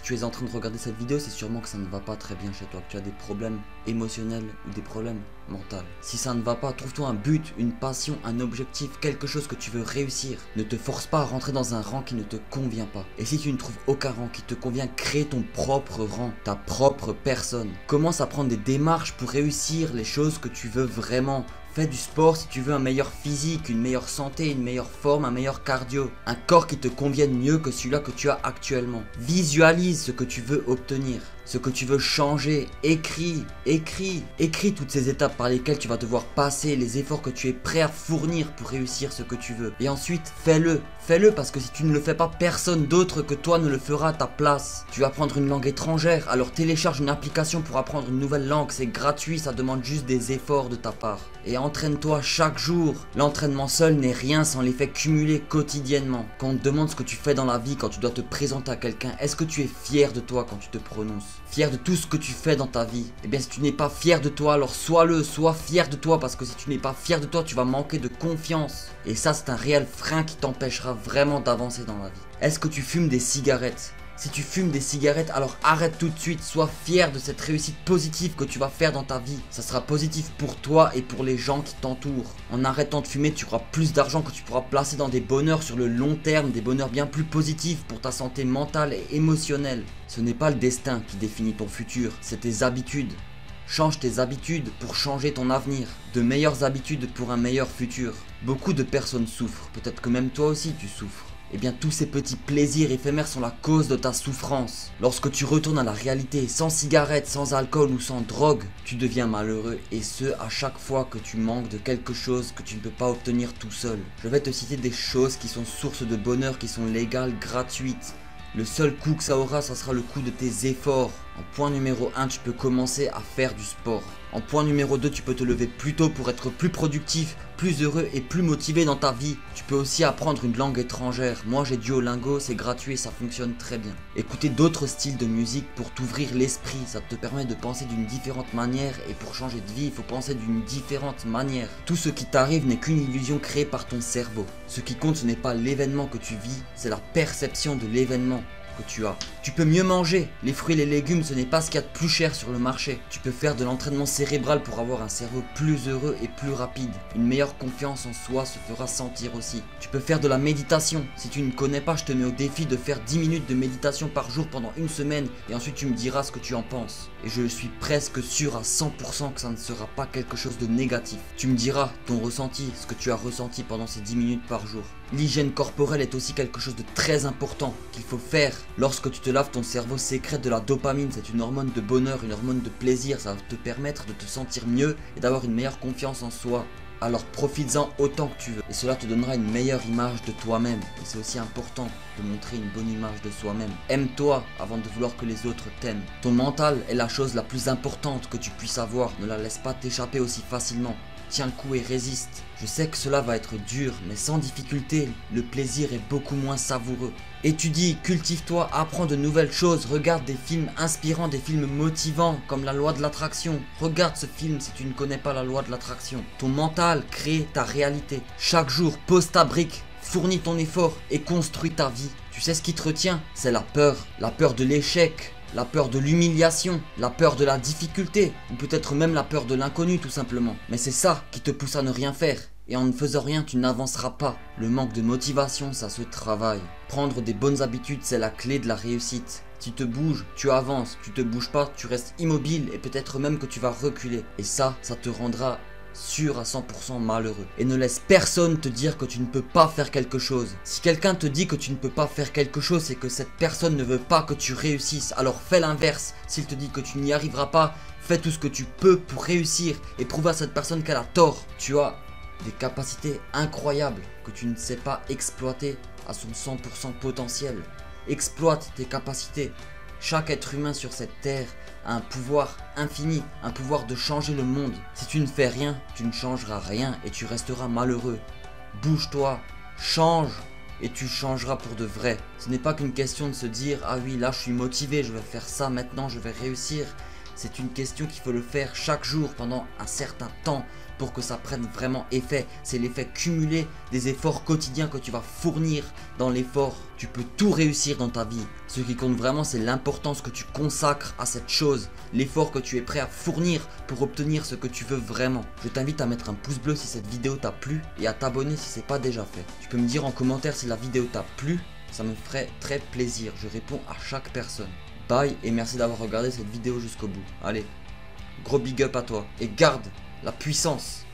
tu es en train de regarder cette vidéo, c'est sûrement que ça ne va pas très bien chez toi, que tu as des problèmes émotionnels ou des problèmes mentaux. Si ça ne va pas, trouve-toi un but, une passion, un objectif, quelque chose que tu veux réussir. Ne te force pas à rentrer dans un rang qui ne te convient pas. Et si tu ne trouves aucun rang qui te convient, crée ton propre rang, ta propre personne. Commence à prendre des démarches pour réussir les choses que tu veux vraiment. Fais du sport si tu veux un meilleur physique, une meilleure santé, une meilleure forme, un meilleur cardio. Un corps qui te convienne mieux que celui-là que tu as actuellement. Visualise ce que tu veux obtenir, ce que tu veux changer. Écris toutes ces étapes par lesquelles tu vas devoir passer, les efforts que tu es prêt à fournir pour réussir ce que tu veux. Et ensuite, fais-le. Fais-le parce que si tu ne le fais pas, personne d'autre que toi ne le fera à ta place. Tu vas apprendre une langue étrangère, alors télécharge une application pour apprendre une nouvelle langue. C'est gratuit, ça demande juste des efforts de ta part. Et entraîne-toi chaque jour. L'entraînement seul n'est rien sans l'effet cumulé quotidiennement. Quand on te demande ce que tu fais dans la vie, quand tu dois te présenter à quelqu'un, est-ce que tu es fier de toi quand tu te prononces? Fier de tout ce que tu fais dans ta vie? Eh bien si tu n'es pas fier de toi, alors sois-le, sois fier de toi, parce que si tu n'es pas fier de toi, tu vas manquer de confiance. Et ça c'est un réel frein qui t'empêchera vraiment d'avancer dans la vie. Est-ce que tu fumes des cigarettes? Si tu fumes des cigarettes, alors arrête tout de suite, sois fier de cette réussite positive que tu vas faire dans ta vie. Ça sera positif pour toi et pour les gens qui t'entourent. En arrêtant de fumer, tu auras plus d'argent que tu pourras placer dans des bonheurs sur le long terme, des bonheurs bien plus positifs pour ta santé mentale et émotionnelle. Ce n'est pas le destin qui définit ton futur, c'est tes habitudes. Change tes habitudes pour changer ton avenir. De meilleures habitudes pour un meilleur futur. Beaucoup de personnes souffrent, peut-être que même toi aussi tu souffres. Eh bien tous ces petits plaisirs éphémères sont la cause de ta souffrance. Lorsque tu retournes à la réalité, sans cigarette, sans alcool ou sans drogue, tu deviens malheureux, et ce à chaque fois que tu manques de quelque chose que tu ne peux pas obtenir tout seul. Je vais te citer des choses qui sont sources de bonheur, qui sont légales, gratuites. Le seul coût que ça aura, ça sera le coût de tes efforts. En point numéro 1, tu peux commencer à faire du sport. En point numéro 2, tu peux te lever plus tôt pour être plus productif, plus heureux et plus motivé dans ta vie. Tu peux aussi apprendre une langue étrangère. Moi j'ai Duolingo, c'est gratuit et ça fonctionne très bien. Écouter d'autres styles de musique pour t'ouvrir l'esprit, ça te permet de penser d'une différente manière, et pour changer de vie, il faut penser d'une différente manière. Tout ce qui t'arrive n'est qu'une illusion créée par ton cerveau. Ce qui compte, ce n'est pas l'événement que tu vis, c'est la perception de l'événement que tu as. Tu peux mieux manger. Les fruits et les légumes, ce n'est pas ce qu'il y a de plus cher sur le marché. Tu peux faire de l'entraînement cérébral pour avoir un cerveau plus heureux et plus rapide. Une meilleure confiance en soi se fera sentir aussi. Tu peux faire de la méditation. Si tu ne connais pas, je te mets au défi de faire 10 minutes de méditation par jour pendant une semaine, et ensuite tu me diras ce que tu en penses. Et je suis presque sûr à 100% que ça ne sera pas quelque chose de négatif. Tu me diras ton ressenti, ce que tu as ressenti pendant ces 10 minutes par jour. L'hygiène corporelle est aussi quelque chose de très important qu'il faut faire. Lorsque tu te laves, ton cerveau sécrète de la dopamine, c'est une hormone de bonheur, une hormone de plaisir. Ça va te permettre de te sentir mieux et d'avoir une meilleure confiance en soi. Alors profites-en autant que tu veux, et cela te donnera une meilleure image de toi-même. Et c'est aussi important de montrer une bonne image de soi-même. Aime-toi avant de vouloir que les autres t'aiment. Ton mental est la chose la plus importante que tu puisses avoir. Ne la laisse pas t'échapper aussi facilement. Tiens le coup et résiste. Je sais que cela va être dur, mais sans difficulté, le plaisir est beaucoup moins savoureux. Étudie, cultive-toi, apprends de nouvelles choses, regarde des films inspirants, des films motivants, comme la loi de l'attraction. Regarde ce film si tu ne connais pas la loi de l'attraction. Ton mental crée ta réalité. Chaque jour, pose ta brique, fournis ton effort et construis ta vie. Tu sais ce qui te retient? C'est la peur de l'échec. La peur de l'humiliation, la peur de la difficulté, ou peut-être même la peur de l'inconnu tout simplement. Mais c'est ça qui te pousse à ne rien faire. Et en ne faisant rien, tu n'avanceras pas. Le manque de motivation, ça se travaille. Prendre des bonnes habitudes, c'est la clé de la réussite. Si tu te bouges, tu avances. Tu te bouges pas, tu restes immobile, et peut-être même que tu vas reculer. Et ça te rendra sûr à 100% malheureux. Et ne laisse personne te dire que tu ne peux pas faire quelque chose. Si quelqu'un te dit que tu ne peux pas faire quelque chose, c'est que cette personne ne veut pas que tu réussisses. Alors fais l'inverse. S'il te dit que tu n'y arriveras pas, fais tout ce que tu peux pour réussir et prouve à cette personne qu'elle a tort. Tu as des capacités incroyables que tu ne sais pas exploiter à son 100% potentiel. Exploite tes capacités. Chaque être humain sur cette terre a un pouvoir infini, un pouvoir de changer le monde. Si tu ne fais rien, tu ne changeras rien et tu resteras malheureux. Bouge-toi, change et tu changeras pour de vrai. Ce n'est pas qu'une question de se dire « Ah oui, là je suis motivé, je vais faire ça maintenant, je vais réussir ». C'est une question qu'il faut le faire chaque jour pendant un certain temps. pour que ça prenne vraiment effet. C'est l'effet cumulé des efforts quotidiens que tu vas fournir dans l'effort. Tu peux tout réussir dans ta vie. Ce qui compte vraiment, c'est l'importance que tu consacres à cette chose, l'effort que tu es prêt à fournir pour obtenir ce que tu veux vraiment. Je t'invite à mettre un pouce bleu si cette vidéo t'a plu et à t'abonner si c'est pas déjà fait. Tu peux me dire en commentaire si la vidéo t'a plu, ça me ferait très plaisir. Je réponds à chaque personne. Bye et merci d'avoir regardé cette vidéo jusqu'au bout. Allez, gros big up à toi et garde la puissance.